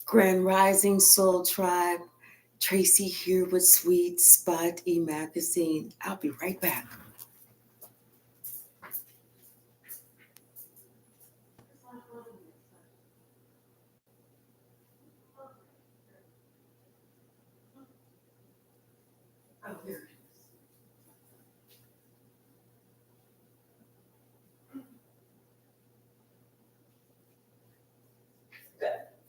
Grand Rising Soul Tribe, Tracy here with Sweet Spot E-Magazine. I'll be right back. Oh, here it is. Good.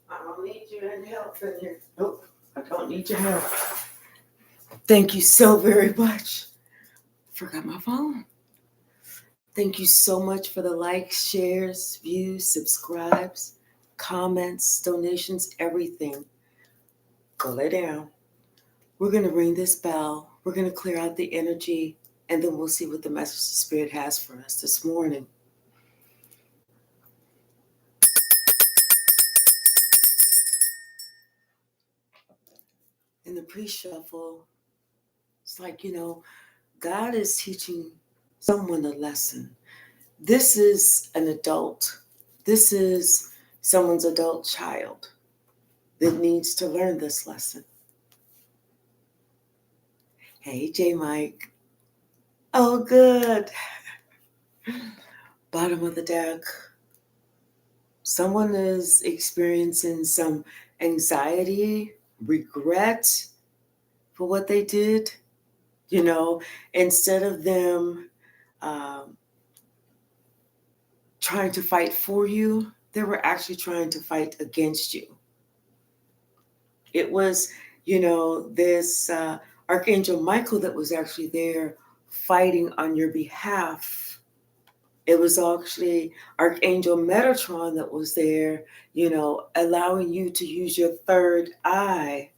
I don't need your help in here. Nope, I don't need your help. Thank you so very much. Forgot my phone. Thank you so much for the likes, shares, views, subscribes, comments, donations, everything. Go lay down. We're going to ring this bell. We're going to clear out the energy, and then we'll see what the message the Spirit has for us this morning. In the pre-shuffle, it's like, God is teaching someone a lesson. This is an adult. This is someone's adult child that needs to learn this lesson. Hey, J. Mike. Oh, good. Bottom of the deck. Someone is experiencing some anxiety, regret for what they did. Instead of them trying to fight for you, they were actually trying to fight against you. It was, this Archangel Michael that was actually there fighting on your behalf. It was actually Archangel Metatron that was there, allowing you to use your third eye.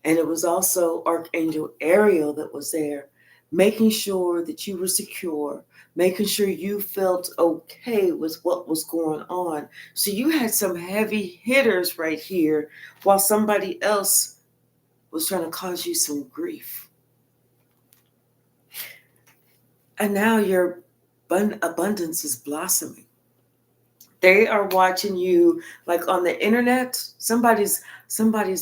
And it was also Archangel Ariel that was there, making sure that you were secure, making sure you felt okay with what was going on. So you had some heavy hitters right here while somebody else was trying to cause you some grief. And now your abundance is blossoming. They are watching you, like on the internet. Somebody's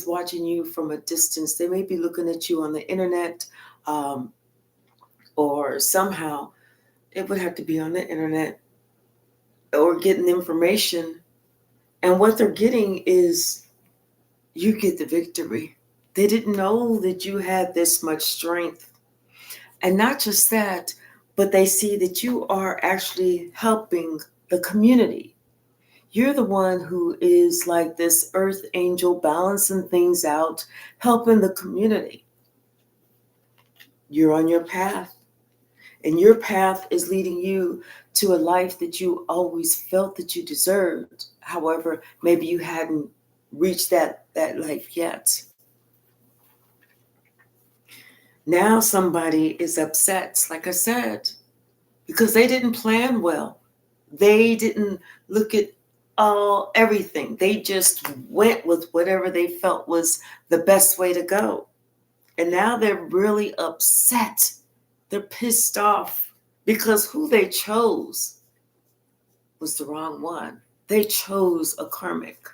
watching you from a distance. They may be looking at you on the internet, or somehow it would have to be on the internet, or getting information. And what they're getting is you get the victory. They didn't know that you had this much strength. And not just that, but they see that you are actually helping the community. You're the one who is like this earth angel, balancing things out, helping the community. You're on your path, and your path is leading you to a life that you always felt that you deserved. However, maybe you hadn't reached that life yet. Now somebody is upset, like I said, because they didn't plan well. They didn't look at everything. They just went with whatever they felt was the best way to go. And now they're really upset. They're pissed off because who they chose was the wrong one. They chose a karmic.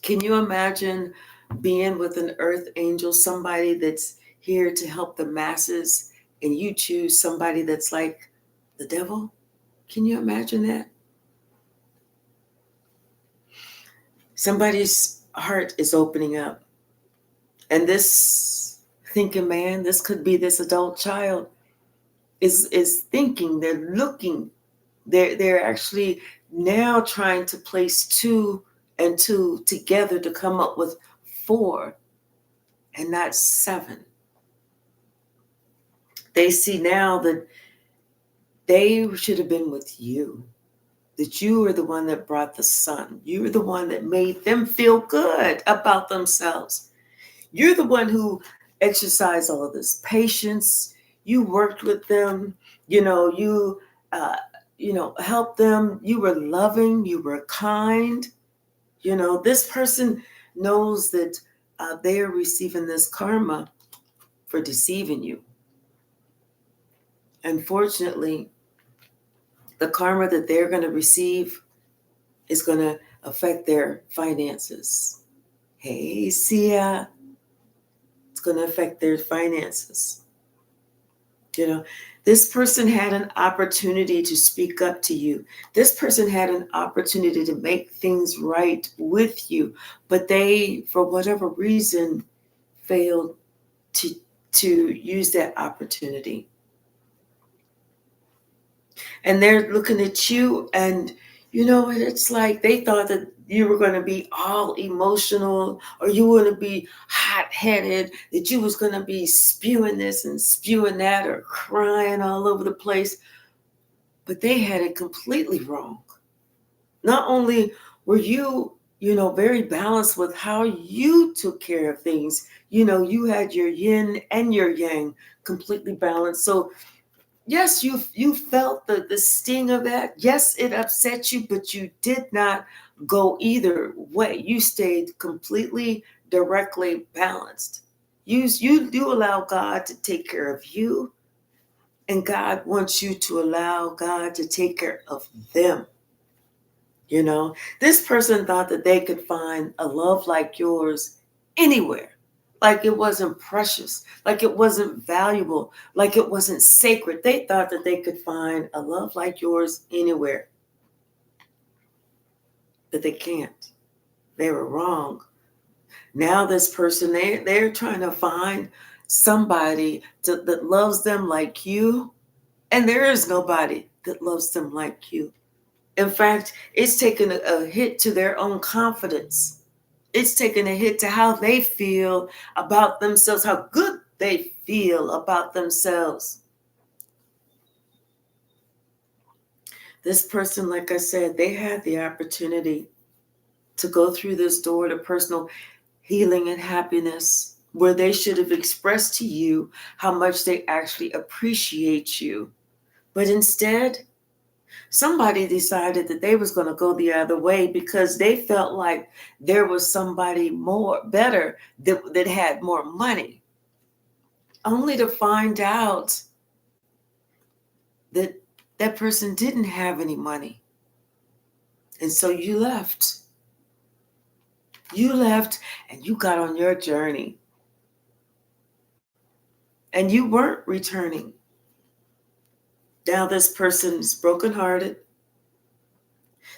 Can you imagine being with an earth angel, somebody that's here to help the masses, and you choose somebody that's like the devil? Can you imagine that? Somebody's heart is opening up. And this thinking man, this could be this adult child, is thinking, they're looking, they're actually now trying to place 2 and 2 together to come up with 4 and not 7. They see now that they should have been with you, that you were the one that brought the sun. You were the one that made them feel good about themselves. You're the one who exercised all of this patience. You worked with them. You helped them. You were loving. You were kind. This person knows that they are receiving this karma for deceiving you. Unfortunately, the karma that they're going to receive is going to affect their finances. Hey, Sia, it's going to affect their finances. You know, this person had an opportunity to speak up to you. This person had an opportunity to make things right with you, but they, for whatever reason, failed to use that opportunity. And they're looking at you, and you know, it's like they thought that you were going to be all emotional, or you were going to be hot-headed, that you was going to be spewing this and spewing that, or crying all over the place. But they had it completely wrong. Not only were you, very balanced with how you took care of things, you had your yin and your yang completely balanced. So yes, you felt the sting of that. Yes, it upset you, but you did not go either way. You stayed completely directly balanced. You do allow God to take care of you, and God wants you to allow God to take care of them. This person thought that they could find a love like yours anywhere. Like it wasn't precious, like it wasn't valuable, like it wasn't sacred. They thought that they could find a love like yours anywhere, but they can't. They were wrong. Now this person, they're trying to find somebody that loves them like you, and there is nobody that loves them like you. In fact, it's taken a hit to their own confidence. It's taken a hit to how they feel about themselves, how good they feel about themselves. This person, like I said, they had the opportunity to go through this door to personal healing and happiness, where they should have expressed to you how much they actually appreciate you. But instead, somebody decided that they was going to go the other way because they felt like there was somebody more better that had more money, only to find out that that person didn't have any money. And so you left. You left and you got on your journey. And you weren't returning. Now this person is brokenhearted.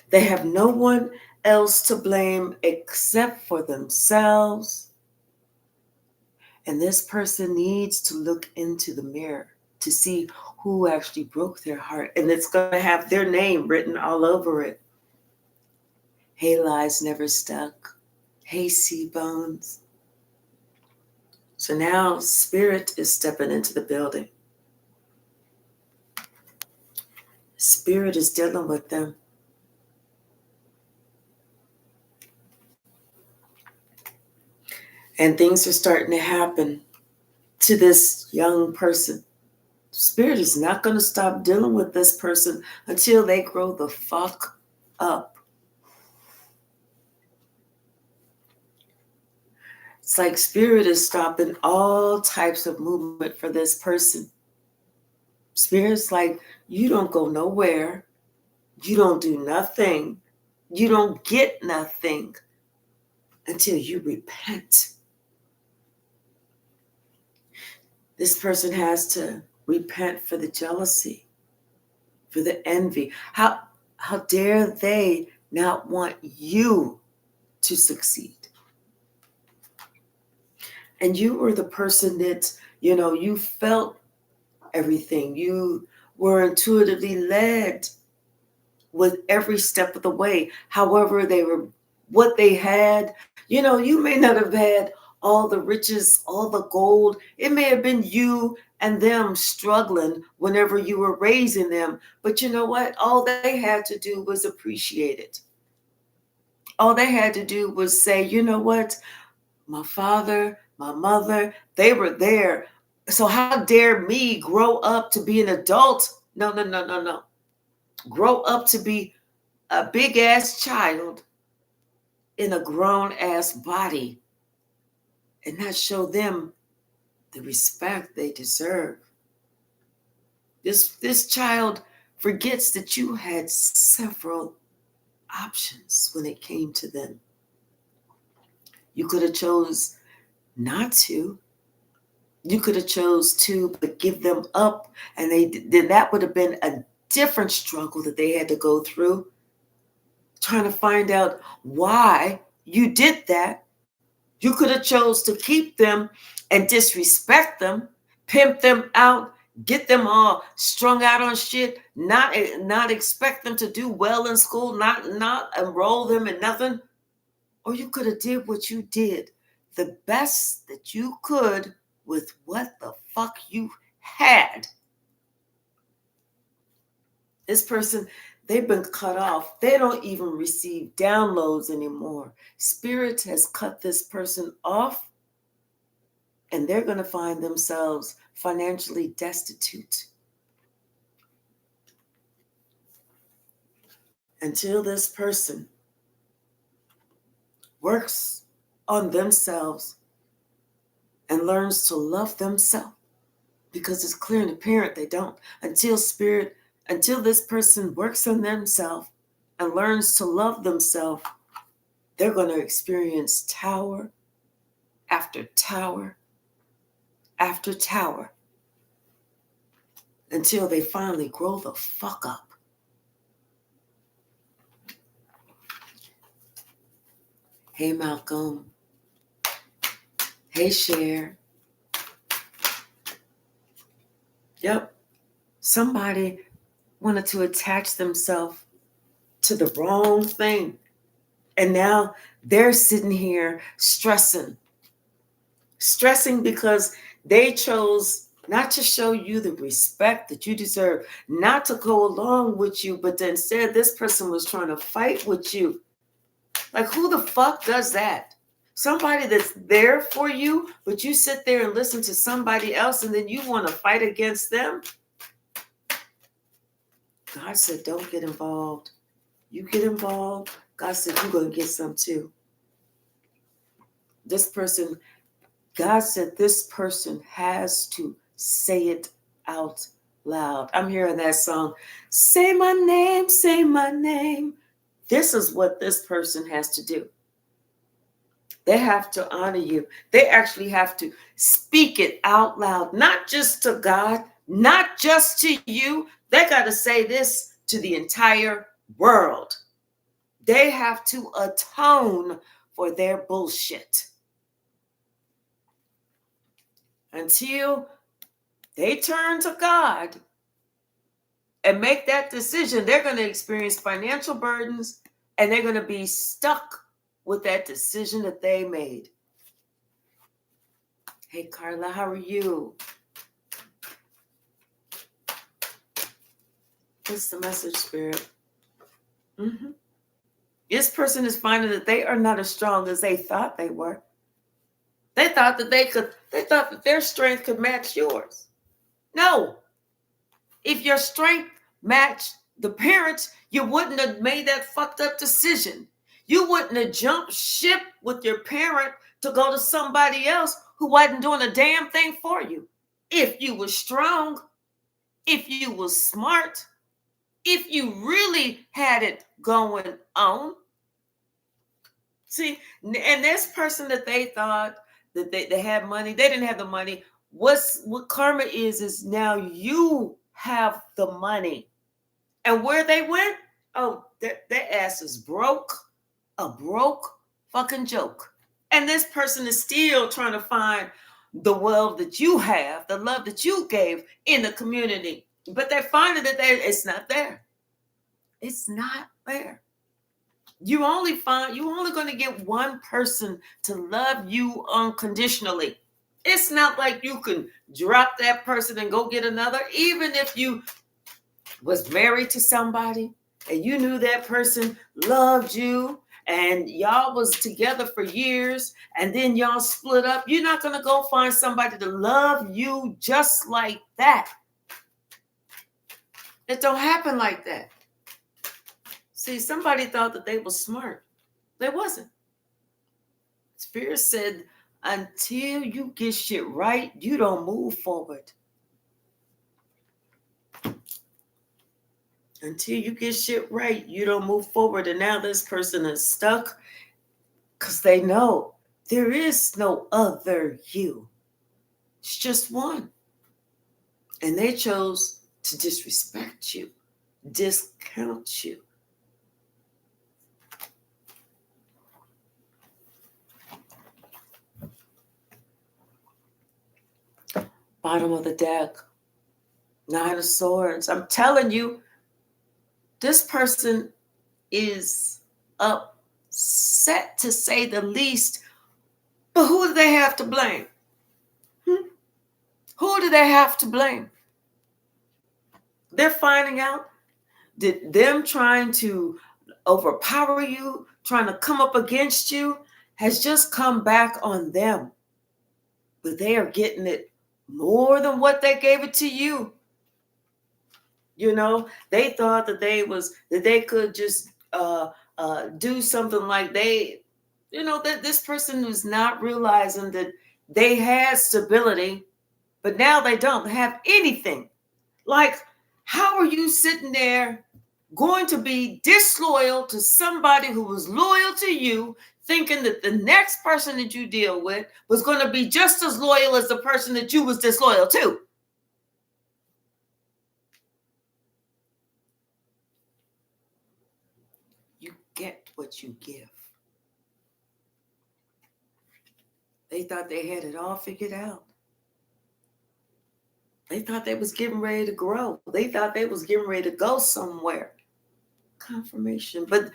They have no one else to blame except for themselves. And this person needs to look into the mirror to see who actually broke their heart. And it's going to have their name written all over it. Hey, lies never stuck. Hey, sea bones. So now spirit is stepping into the building. Spirit is dealing with them. And things are starting to happen to this young person. Spirit is not going to stop dealing with this person until they grow the fuck up. It's like spirit is stopping all types of movement for this person. Spirit's like, you don't go nowhere. You don't do nothing. You don't get nothing until you repent. This person has to repent for the jealousy, for the envy. How dare they not want you to succeed? And you were the person that, you felt everything. You were intuitively led with every step of the way. However, what they had, you may not have had all the riches, all the gold. It may have been you and them struggling whenever you were raising them. But you know what? All they had to do was appreciate it. All they had to do was say, you know what? My father, my mother, they were there. So how dare me grow up to be an adult? No, no, no, no, no. Grow up to be a big ass child in a grown ass body and not show them the respect they deserve. This child forgets that you had several options when it came to them. You could have chose not to. You could have chose to, but give them up, and then that would have been a different struggle that they had to go through, trying to find out why you did that. You could have chose to keep them and disrespect them, pimp them out, get them all strung out on shit, not expect them to do well in school, not enroll them in nothing. Or you could have did what you did, the best that you could with what the fuck you had. This person, they've been cut off. They don't even receive downloads anymore. Spirit has cut this person off, and they're going to find themselves financially destitute. Until this person works on themselves and learns to love themselves, because it's clear and apparent they don't. Until this person works on themselves and learns to love themselves, they're going to experience tower after tower after tower until they finally grow the fuck up. Hey, Malcolm. Hey, Cher. Yep. Somebody wanted to attach themselves to the wrong thing. And now they're sitting here stressing because they chose not to show you the respect that you deserve, not to go along with you, but instead this person was trying to fight with you. Like, who the fuck does that? Somebody that's there for you, but you sit there and listen to somebody else and then you want to fight against them? God said, don't get involved. You get involved, God said, you're going to get some too. God said this person has to say it out loud. I'm hearing that song, say my name, say my name. This is what this person has to do. They have to honor you. They actually have to speak it out loud, not just to God, not just to you. They got to say this to the entire world. They have to atone for their bullshit. Until they turn to God and make that decision, they're going to experience financial burdens and they're going to be stuck with that decision that they made. Hey, Carla, how are you? What's the message, Spirit? This person is finding that they are not as strong as they thought they were. They thought that their strength could match yours. No. If your strength matched the parents, you wouldn't have made that fucked up decision. You wouldn't have jumped ship with your parent to go to somebody else who wasn't doing a damn thing for you. If you were strong, if you were smart, if you really had it going on. See, and this person that they thought that they had money, they didn't have the money. What karma is now you have the money. And where they went, oh, their ass is broke, a broke fucking joke. And this person is still trying to find the wealth that you have, the love that you gave in the community. But they're finding that it's not there. It's not there. You're only going to get one person to love you unconditionally. It's not like you can drop that person and go get another. Even if you was married to somebody and you knew that person loved you and y'all was together for years and then y'all split up, you're not going to go find somebody to love you just like that. It don't happen like that. See, somebody thought that they were smart. They wasn't. Spirit said, until you get shit right, you don't move forward. Until you get shit right, you don't move forward. And now this person is stuck because they know there is no other you. It's just one. And they chose to disrespect you, discount you. Bottom of the deck, Nine of Swords. I'm telling you, this person is upset, to say the least. But who do they have to blame? Who do they have to blame? They're finding out that them trying to overpower you, trying to come up against you, has just come back on them. But they are getting it more than what they gave it to you. You know, they thought that they could just do something like that this person was not realizing that they had stability, but now they don't have anything. Like, how are you sitting there going to be disloyal to somebody who was loyal to you, thinking that the next person that you deal with was going to be just as loyal as the person that you was disloyal to? You get what you give. They thought they had it all figured out. They thought they was getting ready to grow. They thought they was getting ready to go somewhere. Confirmation. But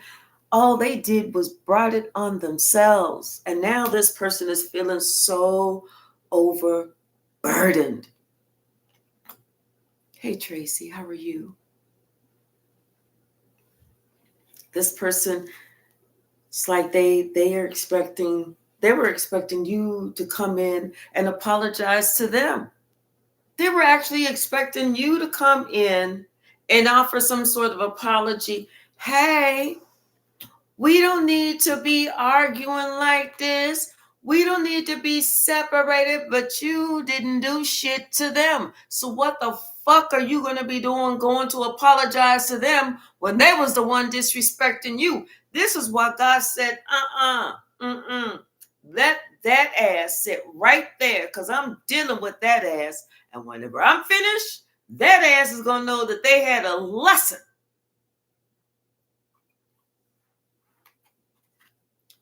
all they did was brought it on themselves. And now this person is feeling so overburdened. Hey, Tracy, how are you? This person, it's like they were expecting you to come in and apologize to them. They were actually expecting you to come in and offer some sort of apology. Hey, we don't need to be arguing like this. We don't need to be separated, but you didn't do shit to them. So what the fuck are you going to be doing going to apologize to them when they was the one disrespecting you? This is why God said, let that ass sit right there, because I'm dealing with that ass. And whenever I'm finished, that ass is going to know that they had a lesson.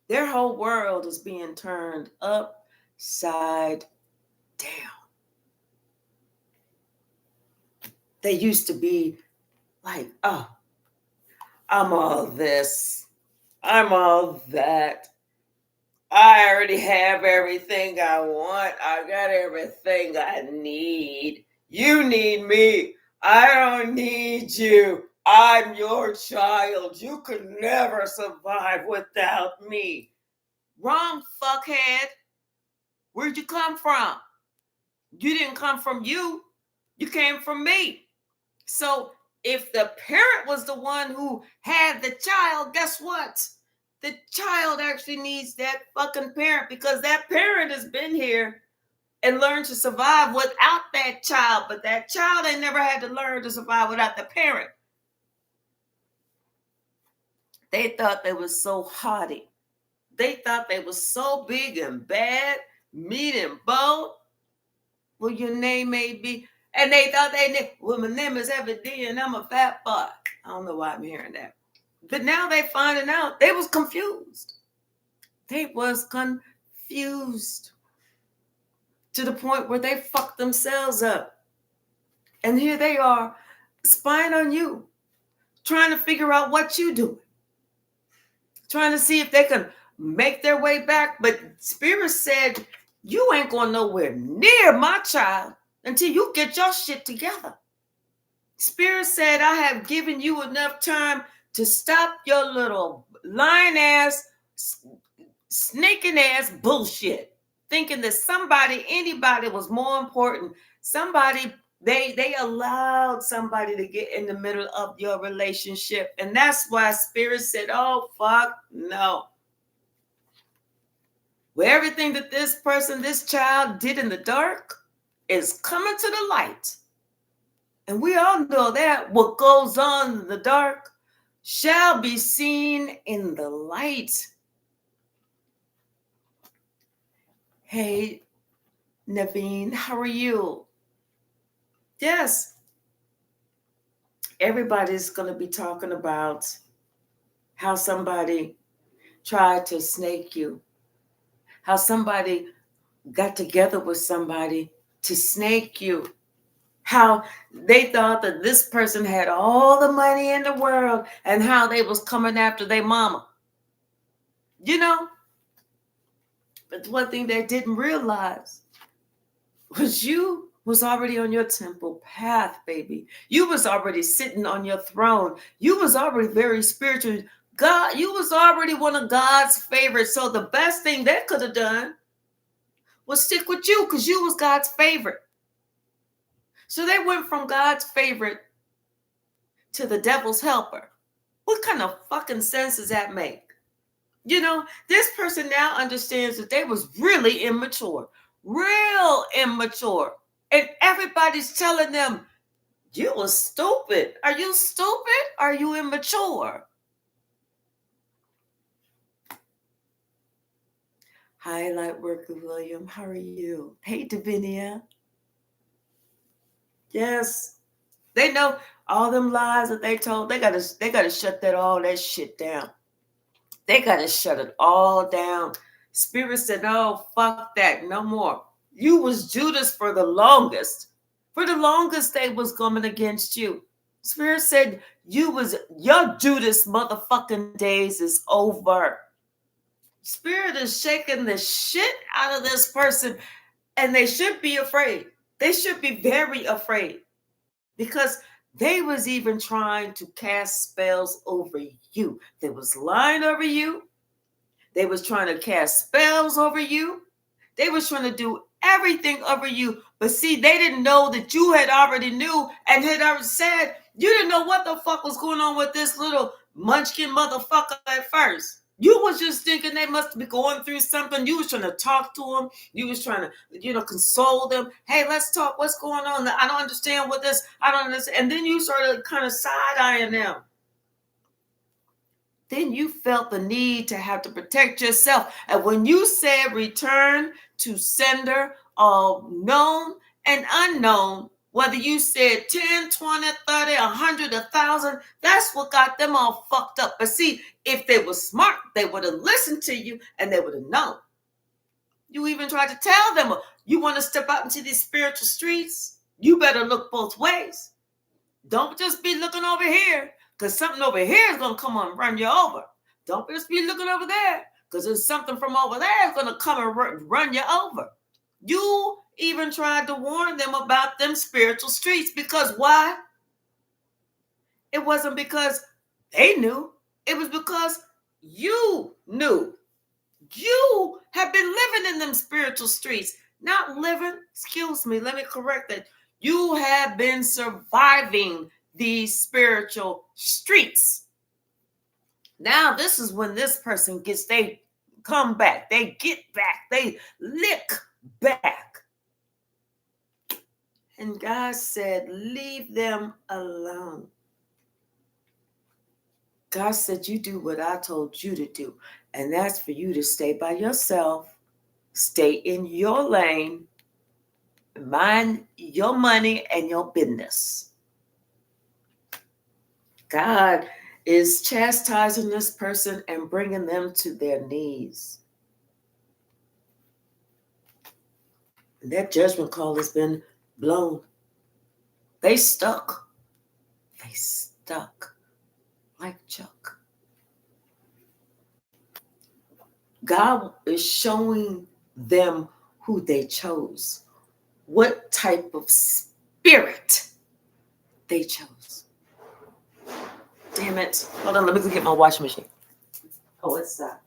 Their whole world is being turned upside down. They used to be like, oh, I'm all this. I'm all that. I already have everything I want. I got everything I need. You need me. I don't need you. I'm your child. You could never survive without me. Wrong, fuckhead. Where'd you come from? You didn't come from you. You came from me. So if the parent was the one who had the child, guess what? The child actually needs that fucking parent, because that parent has been here and learned to survive without that child. But that child ain't never had to learn to survive without the parent. They thought they was so haughty. They thought they was so big and bad, meat and bone. Well, your name may be, and they thought well, my name is FD and I'm a fat fuck. I don't know why I'm hearing that. But now they finding out they was confused. They was confused to the point where they fucked themselves up. And here they are spying on you, trying to figure out what you doing, trying to see if they can make their way back. But Spirit said, you ain't going nowhere near my child until you get your shit together. Spirit said, I have given you enough time to stop your little lying ass, sneaking ass bullshit, thinking that anybody was more important. They allowed somebody to get in the middle of your relationship. And that's why Spirit said, oh, fuck no. Where everything that this child did in the dark is coming to the light. And we all know that what goes on in the dark shall be seen in the light. Hey, Naveen, how are you? Yes, everybody's going to be talking about how somebody tried to snake you, how somebody got together with somebody to snake you, how they thought that this person had all the money in the world and how they was coming after their mama. You know, but one thing they didn't realize was you was already on your temple path, baby. You was already sitting on your throne. You was already very spiritual. God, you was already one of God's favorites. So the best thing they could have done was stick with you because you was God's favorite. So they went from God's favorite to the devil's helper. What kind of fucking sense does that make? You know, this person now understands that they was really immature, real immature. And everybody's telling them, you was stupid. Are you stupid? Are you immature? Hi, Lightworker William. How are you? Hey, Davinia. Yes. They know all them lies that they told. They gotta shut all that shit down. They gotta shut it all down. Spirit said, "No, fuck that, no more." You was Judas for the longest. For the longest, they was coming against you. Spirit said, your Judas motherfucking days is over. Spirit is shaking the shit out of this person, and they should be afraid. They should be very afraid because they was even trying to cast spells over you. They was lying over you. They was trying to cast spells over you. They was trying to do everything over you. But see, they didn't know that you had already knew and had already said, you didn't know what the fuck was going on with this little munchkin motherfucker at first. You was just thinking they must be going through something. You was trying to talk to them. You was trying to, console them. Hey, let's talk. What's going on? I don't understand what this, I don't understand. And then you started kind of side-eyeing them. Then you felt the need to have to protect yourself. And when you said return to sender, all known and unknown, whether you said 10, 20, 30, 100, 1,000, that's what got them all fucked up. But see, if they were smart, they would have listened to you and they would have known. You even tried to tell them, you want to step out into these spiritual streets? You better look both ways. Don't just be looking over here, because something over here is going to come and run you over. Don't just be looking over there, because there's something from over there is going to come and run you over. You even tried to warn them about them spiritual streets, because why? It wasn't because they knew. It was because you knew. You have been living in them spiritual streets. Not living, excuse me, let me correct that. You have been surviving these spiritual streets. Now, this is when this person they come back, they get back, they lick back. And God said, leave them alone. God said, you do what I told you to do. And that's for you to stay by yourself, stay in your lane, mind your money and your business. God is chastising this person and bringing them to their knees. And that judgment call has been blown. They stuck. They stuck like Chuck. God is showing them who they chose, what type of spirit they chose. Damn it. Hold on, let me go get my washing machine. Oh, it's stopped.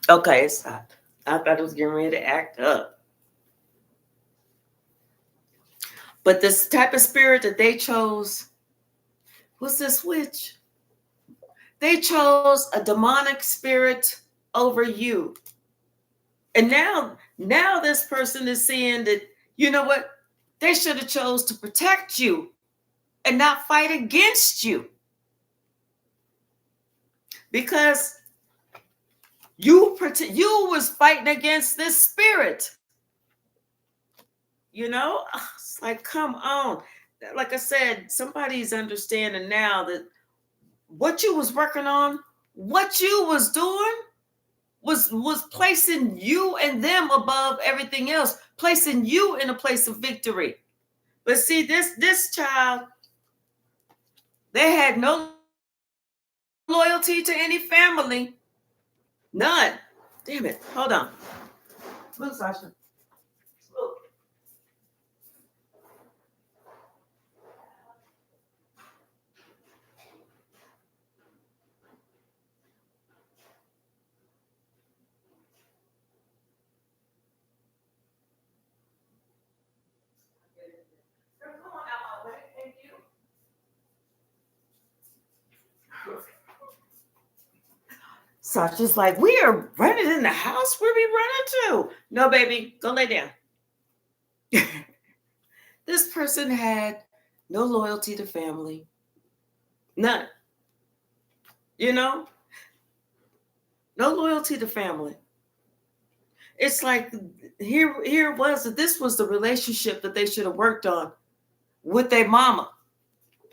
Okay, it's stopped. I thought it was getting ready to act up. But this type of spirit that they chose was this witch. They chose a demonic spirit over you. And now this person is seeing that, you know what? They should have chose to protect you and not fight against you. Because you was fighting against this spirit. You know, it's like, come on. Like I said, somebody's understanding now that what you was working on, what you was doing was placing you and them above everything else, placing you in a place of victory. But see, this child, they had no loyalty to any family. None. Damn it. Hold on. Look, Sasha. Look. Sasha's like, we are running in the house. Where we running to? No, baby, go lay down. This person had no loyalty to family. None. You know? No loyalty to family. It's like here it was that this was the relationship that they should have worked on with their mama.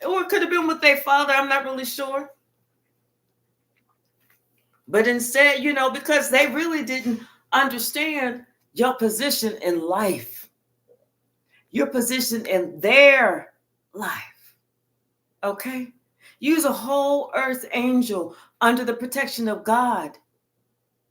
Or it could have been with their father. I'm not really sure. But instead, you know, because they really didn't understand your position in life, your position in their life. Okay? Use a whole earth angel under the protection of God,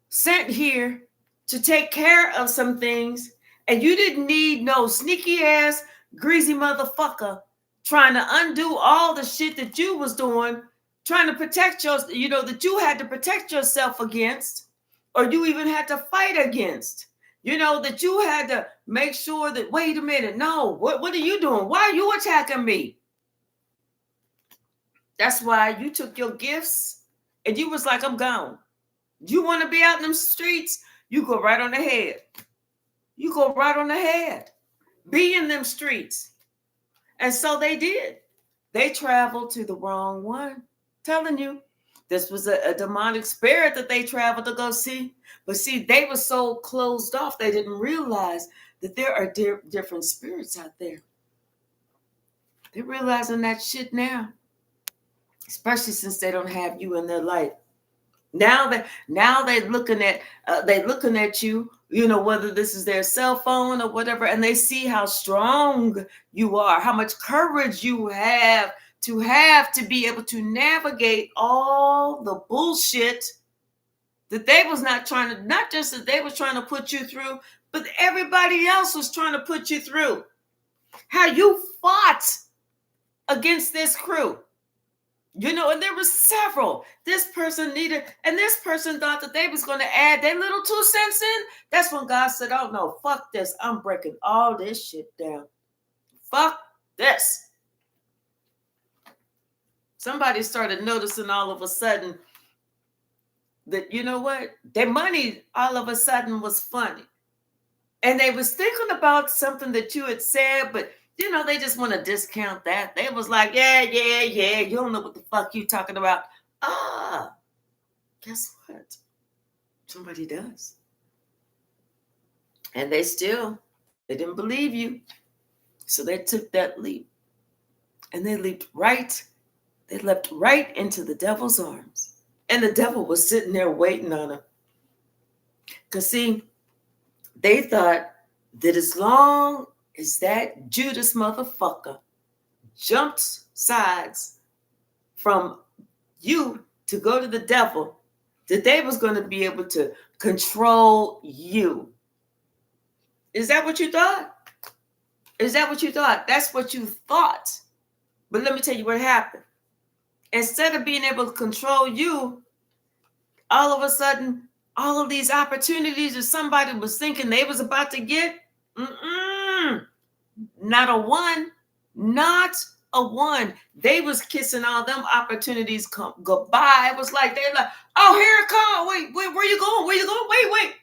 sent here to take care of some things, and you didn't need no sneaky ass, greasy motherfucker trying to undo all the shit that you was doing, trying to protect yourself, you know, that you had to protect yourself against, or you even had to fight against, you know, that you had to make sure that, wait a minute, no, what are you doing? Why are you attacking me? That's why you took your gifts and you was like, I'm gone. You want to be out in them streets? You go right on ahead. You go right on ahead. Be in them streets. And so they did. They traveled to the wrong one. Telling you, this was a demonic spirit that they traveled to go see. But see, they were so closed off, they didn't realize that there are different spirits out there. They're realizing that shit now, especially since they don't have you in their life. Now they're looking at you, you know, whether this is their cell phone or whatever, and they see how strong you are, how much courage you have to be able to navigate all the bullshit that they was not just that they was trying to put you through, but everybody else was trying to put you through. How you fought against this crew. You know, and there were several. This person needed, and this person thought that they was going to add their little 2 cents in. That's when God said, oh no, fuck this. I'm breaking all this shit down. Fuck this. Somebody started noticing all of a sudden that, you know what? Their money all of a sudden was funny. And they was thinking about something that you had said, but you know, they just want to discount that. They was like, yeah. You don't know what the fuck you talking about. Guess what? Somebody does. And they didn't believe you. So they took that leap. And they leapt right into the devil's arms. And the devil was sitting there waiting on them. Because see, they thought that as long as that Judas motherfucker jumped sides from you to go to the devil, that they was going to be able to control you. Is that what you thought? Is that what you thought? That's what you thought. But let me tell you what happened. Instead of being able to control you, all of a sudden, all of these opportunities that somebody was thinking they was about to get, not a one. They was kissing all them opportunities goodbye. It was like, they're like, oh, here it comes. Wait, where you going? Wait.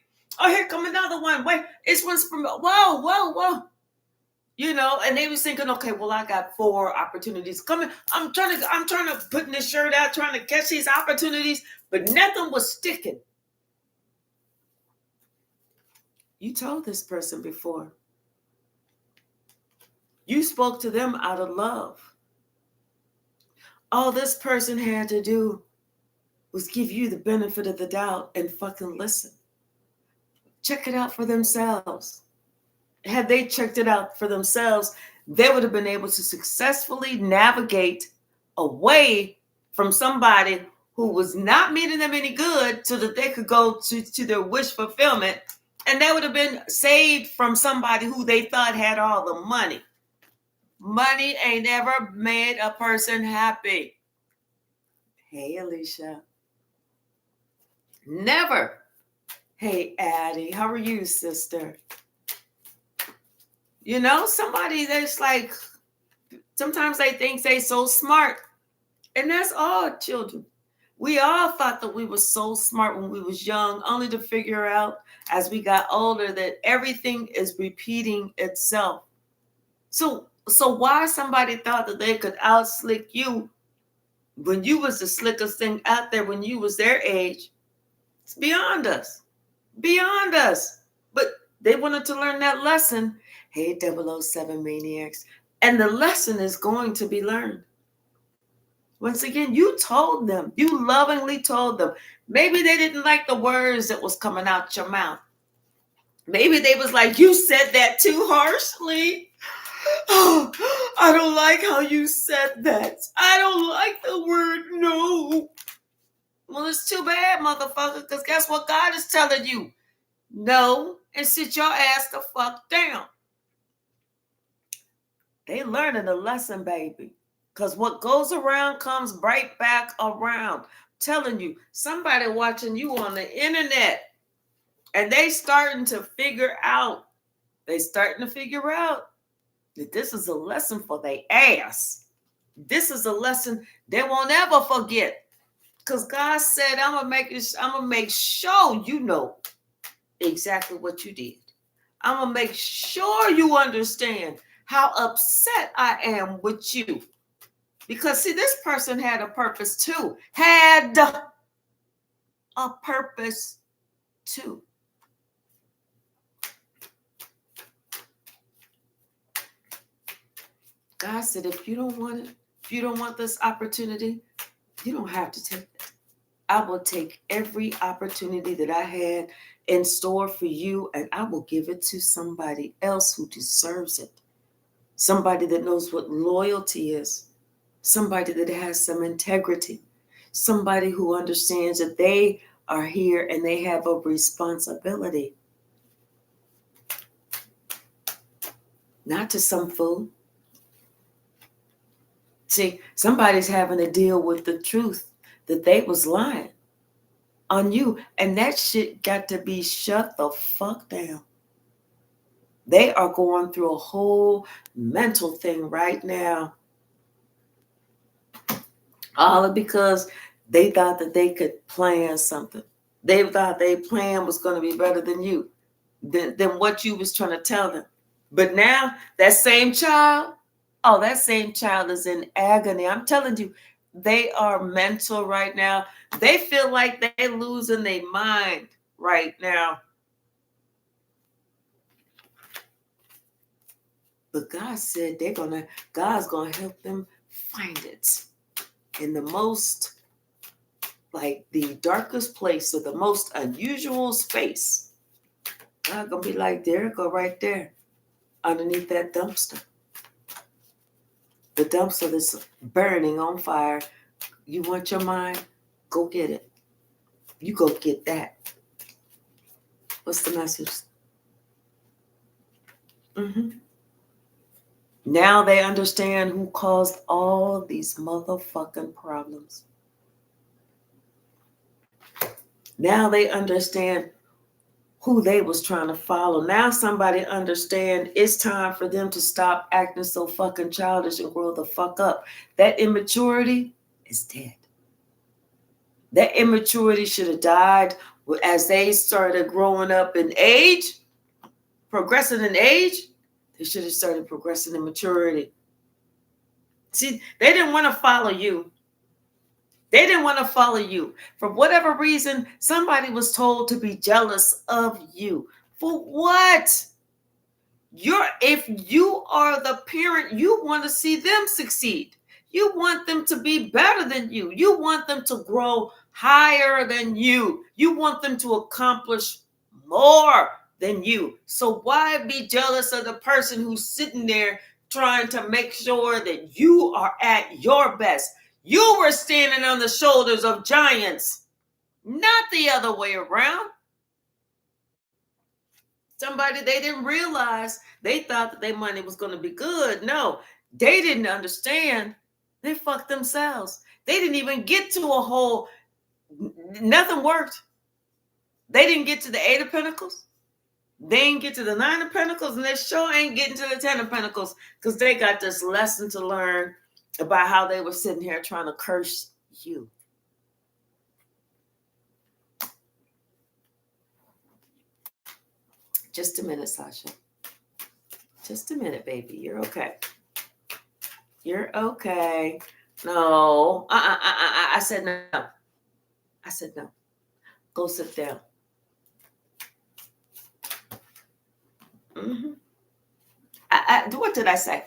Oh, here come another one. Wait, this one's from, whoa. And they was thinking, okay, well, I got 4 opportunities coming. I'm trying to put this shirt out, trying to catch these opportunities, but nothing was sticking. You told this person before. You spoke to them out of love. All this person had to do was give you the benefit of the doubt and fucking listen. Check it out for themselves. Had they checked it out for themselves, they would have been able to successfully navigate away from somebody who was not meeting them any good so that they could go to their wish fulfillment. And they would have been saved from somebody who they thought had all the money. Money ain't ever made a person happy. Hey, Alicia. Never. Hey, Addie. How are you, sister? Somebody that's like, sometimes they think they so smart. And that's all children. We all thought that we were so smart when we was young, only to figure out as we got older that everything is repeating itself. So why somebody thought that they could outslick you when you was the slickest thing out there when you was their age? It's beyond us. Beyond us. But they wanted to learn that lesson. Hey, 007 Maniacs. And the lesson is going to be learned. Once again, you told them. You lovingly told them. Maybe they didn't like the words that was coming out your mouth. Maybe they was like, you said that too harshly. Oh, I don't like how you said that. I don't like the word no. Well, it's too bad, motherfucker, because guess what God is telling you? No, and sit your ass the fuck down. They learning a lesson, baby. Because what goes around comes right back around. I'm telling you, somebody watching you on the internet, and they starting to figure out that this is a lesson for their ass. This is a lesson they won't ever forget. Because God said, I'm gonna make sure you know exactly what you did. I'm gonna make sure you understand how upset I am with you. Because see, this person had a purpose too. Had a purpose too. God said, if you don't want it, if you don't want this opportunity, you don't have to take it. I will take every opportunity that I had in store for you, and I will give it to somebody else who deserves it. Somebody that knows what loyalty is. Somebody that has some integrity. Somebody who understands that they are here and they have a responsibility. Not to some fool. See, somebody's having to deal with the truth that they was lying on you. And that shit got to be shut the fuck down. They are going through a whole mental thing right now. All because they thought that they could plan something. They thought their plan was going to be better than you, than what you was trying to tell them. But now that same child is in agony. I'm telling you, they are mental right now. They feel like they're losing their mind right now. But God said God's gonna help them find it in the most, like the darkest place or the most unusual space. God gonna be like, there it go right there, underneath that dumpster. The dumpster that's burning on fire. You want your mind? Go get it. You go get that. What's the message? Now they understand who caused all these motherfucking problems. Now they understand who they was trying to follow. Now somebody understand it's time for them to stop acting so fucking childish and grow the fuck up. That immaturity is dead. That immaturity should have died as they started growing up in age, progressing in age. They should have started progressing in maturity. See, they didn't want to follow you. They didn't want to follow you. For whatever reason, somebody was told to be jealous of you. For what? If you are the parent, you want to see them succeed. You want them to be better than you. You want them to grow higher than you. You want them to accomplish more than you. So why be jealous of the person who's sitting there trying to make sure that you are at your best? You were standing on the shoulders of giants, not the other way around. Somebody they didn't realize, they thought that their money was going to be good. No, they didn't understand. They fucked themselves. They didn't even get to a whole, nothing worked. They didn't get to the 8 of Pentacles. They ain't get to the 9 of Pentacles, and they sure ain't getting to the 10 of Pentacles because they got this lesson to learn about how they were sitting here trying to curse you. Just a minute, Sasha. Just a minute, baby. You're okay. You're okay. No. I said no. I said no. Go sit down. Mm-hmm. What did I say?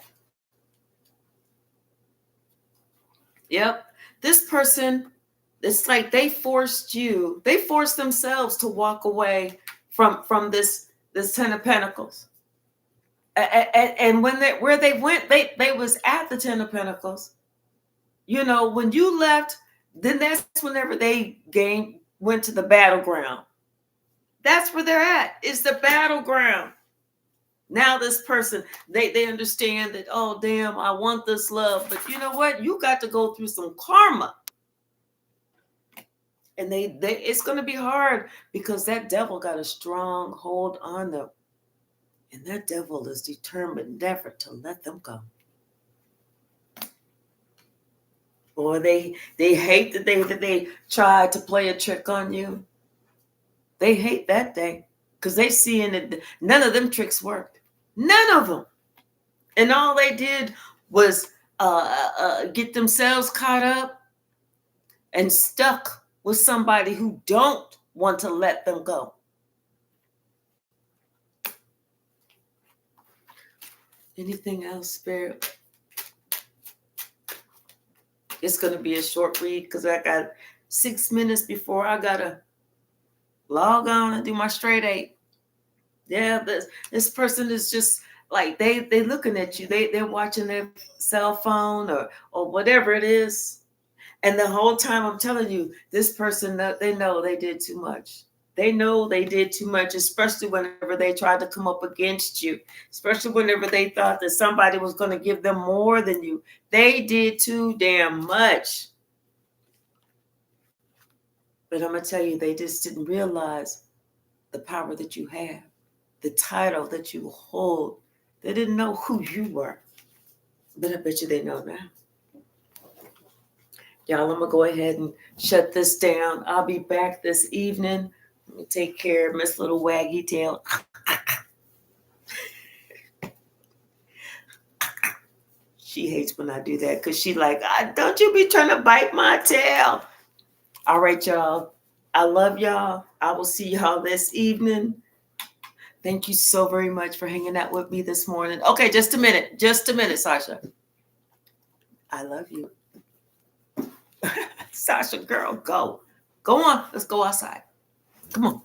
Yep. This person, it's like they forced themselves to walk away from this 10 of Pentacles. And where they went, they was at the 10 of Pentacles. You know, when you left, then that's whenever they went to the battleground. That's where they're at. It's the battleground. Now this person, they understand that, oh, damn, I want this love. But you know what? You got to go through some karma. And it's going to be hard because that devil got a strong hold on them. And that devil is determined never to let them go. Or they hate that they tried to play a trick on you. They hate that day because they seeing that none of them tricks worked. None of them. And all they did was get themselves caught up and stuck with somebody who don't want to let them go. Anything else, Spirit? It's going to be a short read because I got 6 minutes before I got to log on and do my straight 8. Yeah, this person is just like they looking at you. They're watching their cell phone or whatever it is. And the whole time I'm telling you, this person, they know they did too much. They know they did too much, especially whenever they tried to come up against you, especially whenever they thought that somebody was going to give them more than you. They did too damn much. But I'm going to tell you, they just didn't realize the power that you have, the title that you hold. They didn't know who you were. But I bet you they know now. Y'all, I'm going to go ahead and shut this down. I'll be back this evening. Let me take care of Miss Little Waggy Tail. She hates when I do that because she like, don't you be trying to bite my tail. All right, y'all. I love y'all. I will see y'all this evening. Thank you so very much for hanging out with me this morning. Okay, just a minute. Just a minute, Sasha. I love you. Sasha, girl, go. Go on. Let's go outside. Come on.